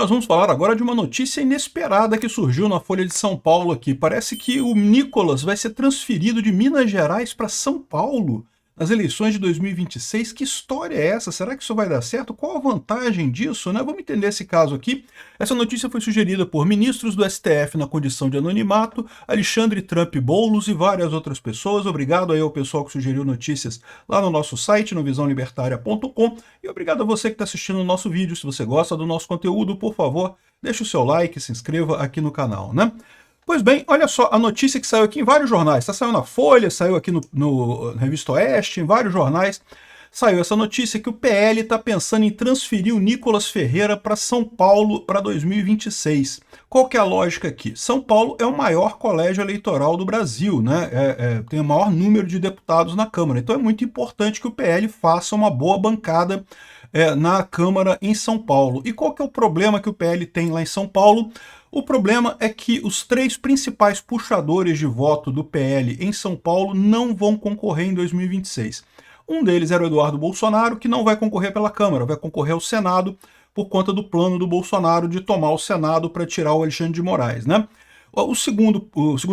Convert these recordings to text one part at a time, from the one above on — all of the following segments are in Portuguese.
nós vamos falar agora de uma notícia inesperada que surgiu na Folha de São Paulo aqui. Parece que o Nicolas vai ser transferido de Minas Gerais para São Paulo nas eleições de 2026. Que história é essa? Será que isso vai dar certo? Qual a vantagem disso, né? Vamos entender esse caso aqui. Essa notícia foi sugerida por ministros do STF na condição de anonimato, Alexandre Trump Boulos e várias outras pessoas. Obrigado aí ao pessoal que sugeriu notícias lá no nosso site, no visãolibertaria.com, e obrigado a você que está assistindo o nosso vídeo. Se você gosta do nosso conteúdo, por favor, deixe o seu like, se inscreva aqui no canal, né? Pois bem, olha só a notícia que saiu aqui em vários jornais. Saiu na Folha, saiu aqui na Revista Oeste, em vários jornais. Saiu essa notícia que o PL está pensando em transferir o Nicolas Ferreira para São Paulo para 2026. Qual que é a lógica aqui? São Paulo é o maior colégio eleitoral do Brasil, né? Tem o maior número de deputados na Câmara. Então é muito importante que o PL faça uma boa bancada na Câmara em São Paulo. E qual que é o problema que o PL tem lá em São Paulo? O problema é que os três principais puxadores de voto do PL em São Paulo não vão concorrer em 2026. Um deles era o Eduardo Bolsonaro, que não vai concorrer pela Câmara, vai concorrer ao Senado por conta do plano do Bolsonaro de tomar o Senado para tirar o Alexandre de Moraes, né? O segundo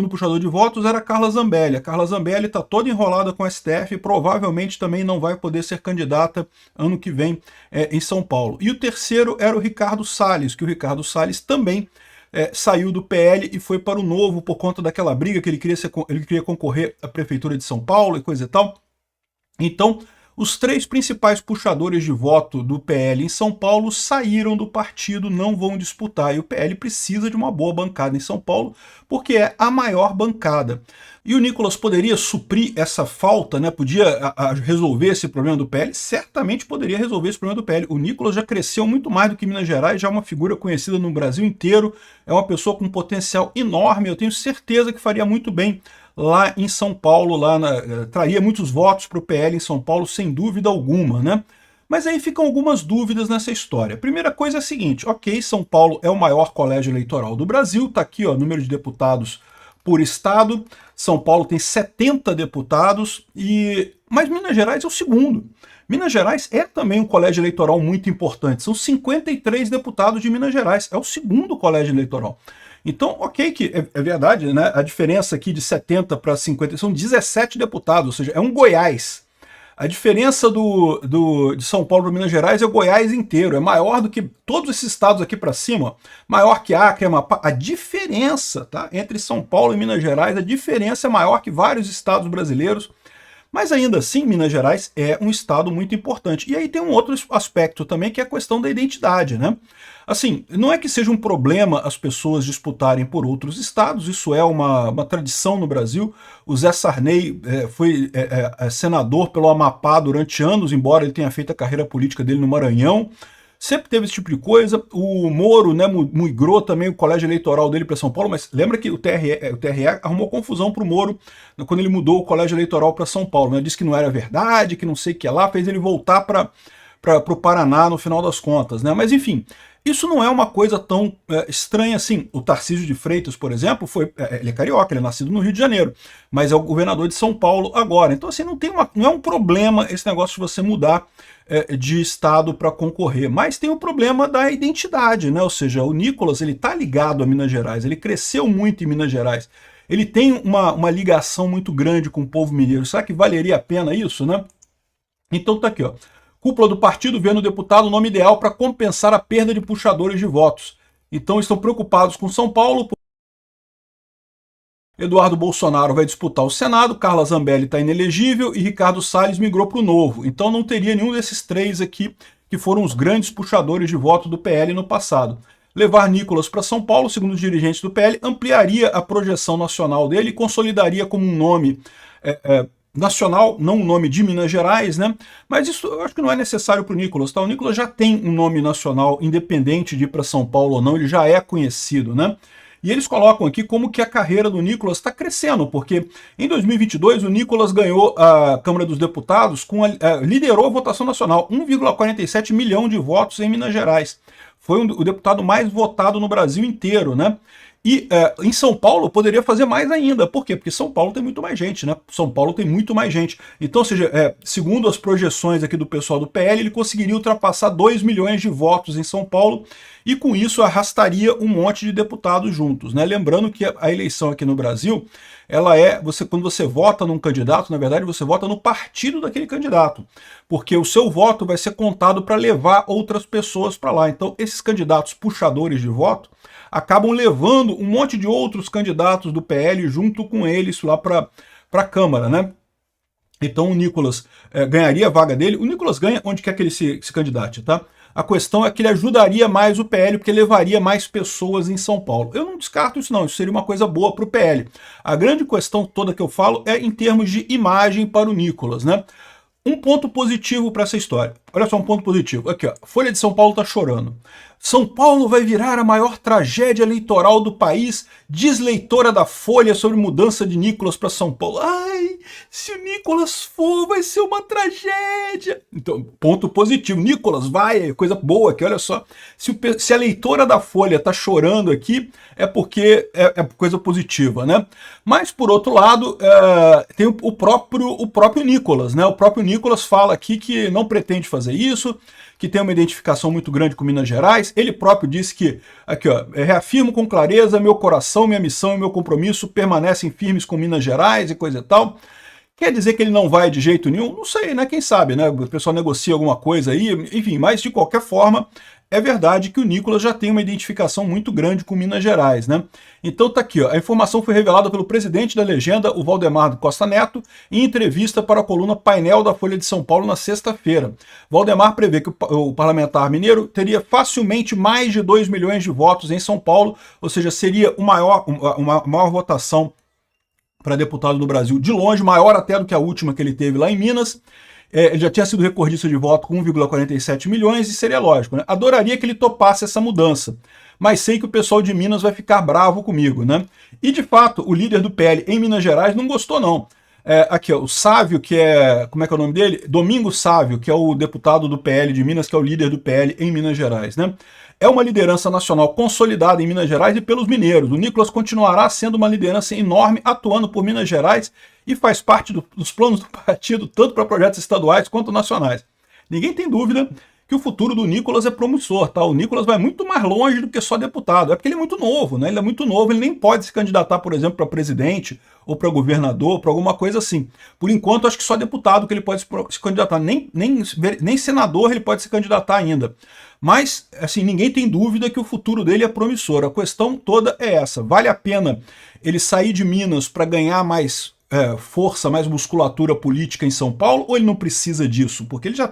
puxador de votos era a Carla Zambelli. A Carla Zambelli está toda enrolada com o STF e provavelmente também não vai poder ser candidata ano que vem em São Paulo. E o terceiro era o Ricardo Salles, que o Ricardo Salles também saiu do PL e foi para o Novo por conta daquela briga que ele queria concorrer à Prefeitura de São Paulo e coisa e tal. Então, os três principais puxadores de voto do PL em São Paulo saíram do partido, não vão disputar. E o PL precisa de uma boa bancada em São Paulo, porque é a maior bancada. E o Nicolas poderia suprir essa falta, né? Podia resolver esse problema do PL? Certamente poderia resolver esse problema do PL. O Nicolas já cresceu muito mais do que Minas Gerais, já é uma figura conhecida no Brasil inteiro, é uma pessoa com um potencial enorme, eu tenho certeza que faria muito bem lá em São Paulo, traria muitos votos para o PL em São Paulo, sem dúvida alguma, né? Mas aí ficam algumas dúvidas nessa história. A primeira coisa é a seguinte, ok, São Paulo é o maior colégio eleitoral do Brasil, tá aqui ó, o número de deputados por estado, São Paulo tem 70 deputados, mas Minas Gerais é o segundo. Minas Gerais é também um colégio eleitoral muito importante, são 53 deputados de Minas Gerais, é o segundo colégio eleitoral. Então, ok que é verdade, né? A diferença aqui de 70 para 50 são 17 deputados, ou seja, é um Goiás. A diferença de São Paulo para Minas Gerais é o Goiás inteiro, é maior do que todos esses estados aqui para cima, maior que Acre, Amapá. A diferença, tá, entre São Paulo e Minas Gerais, a diferença é maior que vários estados brasileiros. Mas ainda assim, Minas Gerais é um estado muito importante. E aí tem um outro aspecto também, que é a questão da identidade, né? Assim, não é que seja um problema as pessoas disputarem por outros estados, isso é uma tradição no Brasil. O Zé Sarney foi senador pelo Amapá durante anos, embora ele tenha feito a carreira política dele no Maranhão. Sempre teve esse tipo de coisa. O Moro, né, migrou também o colégio eleitoral dele para São Paulo, mas lembra que o TRE arrumou confusão para o Moro quando ele mudou o colégio eleitoral para São Paulo, né? Disse que não era verdade, que não sei o que lá, fez ele voltar para o Paraná no final das contas, né? Mas enfim, isso não é uma coisa tão estranha assim. O Tarcísio de Freitas, por exemplo, ele é carioca, ele é nascido no Rio de Janeiro, mas é o governador de São Paulo agora. Então assim, não é um problema esse negócio de você mudar de estado para concorrer, mas tem o problema da identidade, né? Ou seja, o Nicolas, ele está ligado a Minas Gerais, ele cresceu muito em Minas Gerais, ele tem uma ligação muito grande com o povo mineiro. Será que valeria a pena isso, né? Então tá aqui, ó. Cúpula do partido vê no deputado o nome ideal para compensar a perda de puxadores de votos. Então estão preocupados com São Paulo. Eduardo Bolsonaro vai disputar o Senado, Carla Zambelli está inelegível e Ricardo Salles migrou para o Novo. Então não teria nenhum desses três aqui que foram os grandes puxadores de voto do PL no passado. Levar Nicolas para São Paulo, segundo os dirigentes do PL, ampliaria a projeção nacional dele e consolidaria como um nome nacional, não um nome de Minas Gerais, né? Mas isso eu acho que não é necessário para o Nicolas, tá? O Nicolas já tem um nome nacional, independente de ir para São Paulo ou não, ele já é conhecido, né? E eles colocam aqui como que a carreira do Nicolas está crescendo, porque em 2022 o Nicolas ganhou a Câmara dos Deputados, liderou a votação nacional, 1,47 milhão de votos em Minas Gerais. foi o deputado mais votado no Brasil inteiro, né? E em São Paulo poderia fazer mais ainda. Por quê? Porque São Paulo tem muito mais gente, né? São Paulo tem muito mais gente. Então, ou seja, segundo as projeções aqui do pessoal do PL, ele conseguiria ultrapassar 2 milhões de votos em São Paulo e com isso arrastaria um monte de deputados juntos, né? Lembrando que a eleição aqui no Brasil, ela quando você vota num candidato, na verdade você vota no partido daquele candidato, porque o seu voto vai ser contado para levar outras pessoas para lá. Então, esses candidatos puxadores de voto acabam levando um monte de outros candidatos do PL junto com eles lá para a Câmara, né? Então o Nicolas ganharia a vaga dele. O Nicolas ganha onde quer que ele se candidate, tá? A questão é que ele ajudaria mais o PL, porque levaria mais pessoas em São Paulo. Eu não descarto isso não, isso seria uma coisa boa para o PL. A grande questão toda que eu falo é em termos de imagem para o Nicolas, né? Um ponto positivo para essa história. Olha só um ponto positivo. Aqui, ó. Folha de São Paulo está chorando. São Paulo vai virar a maior tragédia eleitoral do país, diz leitora da Folha sobre mudança de Nicolas para São Paulo. Ai, se o Nicolas for, vai ser uma tragédia. Então, ponto positivo. Nicolas, vai, coisa boa aqui, olha só. Se a leitora da Folha está chorando aqui, é porque é coisa positiva, né? Mas, por outro lado, tem o próprio Nicolas, né? O próprio Nicolas fala aqui que não pretende fazer isso, que tem uma identificação muito grande com Minas Gerais. Ele próprio disse que, aqui ó, reafirmo com clareza, meu coração, minha missão e meu compromisso permanecem firmes com Minas Gerais e coisa e tal. Quer dizer que ele não vai de jeito nenhum? Não sei, né? Quem sabe, né? O pessoal negocia alguma coisa aí, enfim, mas de qualquer forma, é verdade que o Nicolas já tem uma identificação muito grande com Minas Gerais, né? Então tá aqui, ó, a informação foi revelada pelo presidente da legenda, o Valdemar Costa Neto, em entrevista para a coluna Painel da Folha de São Paulo na sexta-feira. Valdemar prevê que o parlamentar mineiro teria facilmente mais de 2 milhões de votos em São Paulo, ou seja, seria uma maior votação para deputado no Brasil, de longe, maior até do que a última que ele teve lá em Minas. Ele já tinha sido recordista de voto com 1,47 milhões e seria lógico, né? Adoraria que ele topasse essa mudança, mas sei que o pessoal de Minas vai ficar bravo comigo, né? E de fato, o líder do PL em Minas Gerais não gostou não. Aqui, ó, o Sávio, que como é que é o nome dele? Domingos Sávio, que é o deputado do PL de Minas, que é o líder do PL em Minas Gerais, né? É uma liderança nacional consolidada em Minas Gerais e pelos mineiros. O Nicolas continuará sendo uma liderança enorme, atuando por Minas Gerais e faz parte dos planos do partido, tanto para projetos estaduais quanto nacionais. Ninguém tem dúvida que o futuro do Nicolas é promissor, tá? O Nicolas vai muito mais longe do que só deputado. É porque ele é muito novo, né? Ele é muito novo, ele nem pode se candidatar, por exemplo, para presidente ou para governador, para alguma coisa assim. Por enquanto, acho que só deputado que ele pode se candidatar. Nem senador ele pode se candidatar ainda. Mas, assim, ninguém tem dúvida que o futuro dele é promissor. A questão toda é essa. Vale a pena ele sair de Minas para ganhar mais força, mais musculatura política em São Paulo, ou ele não precisa disso? Porque ele já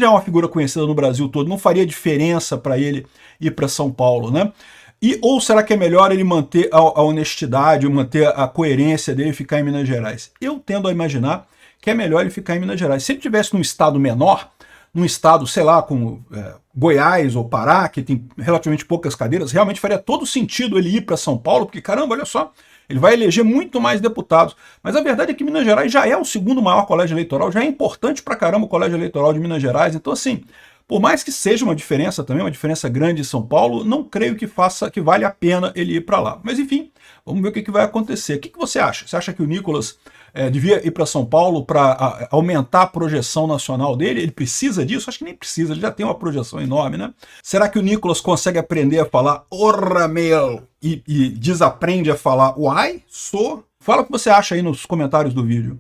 é uma figura conhecida no Brasil todo, não faria diferença para ele ir para São Paulo, né? Ou será que é melhor ele manter a honestidade, manter a coerência dele e ficar em Minas Gerais? Eu tendo a imaginar que é melhor ele ficar em Minas Gerais. Se ele estivesse num estado menor, num estado, sei lá, como Goiás ou Pará, que tem relativamente poucas cadeiras, realmente faria todo sentido ele ir para São Paulo, porque, caramba, olha só, ele vai eleger muito mais deputados. Mas a verdade é que Minas Gerais já é o segundo maior colégio eleitoral, já é importante pra caramba o colégio eleitoral de Minas Gerais. Então, assim, por mais que seja uma diferença também, uma diferença grande em São Paulo, não creio que vale a pena ele ir para lá. Mas, enfim, vamos ver o que vai acontecer. O que você acha? Você acha que o Nicolas devia ir para São Paulo para aumentar a projeção nacional dele? Ele precisa disso? Acho que nem precisa, ele já tem uma projeção enorme, né? Será que o Nicolas consegue aprender a falar "orra meu" e desaprende a falar "uai, sou"? Fala o que você acha aí nos comentários do vídeo.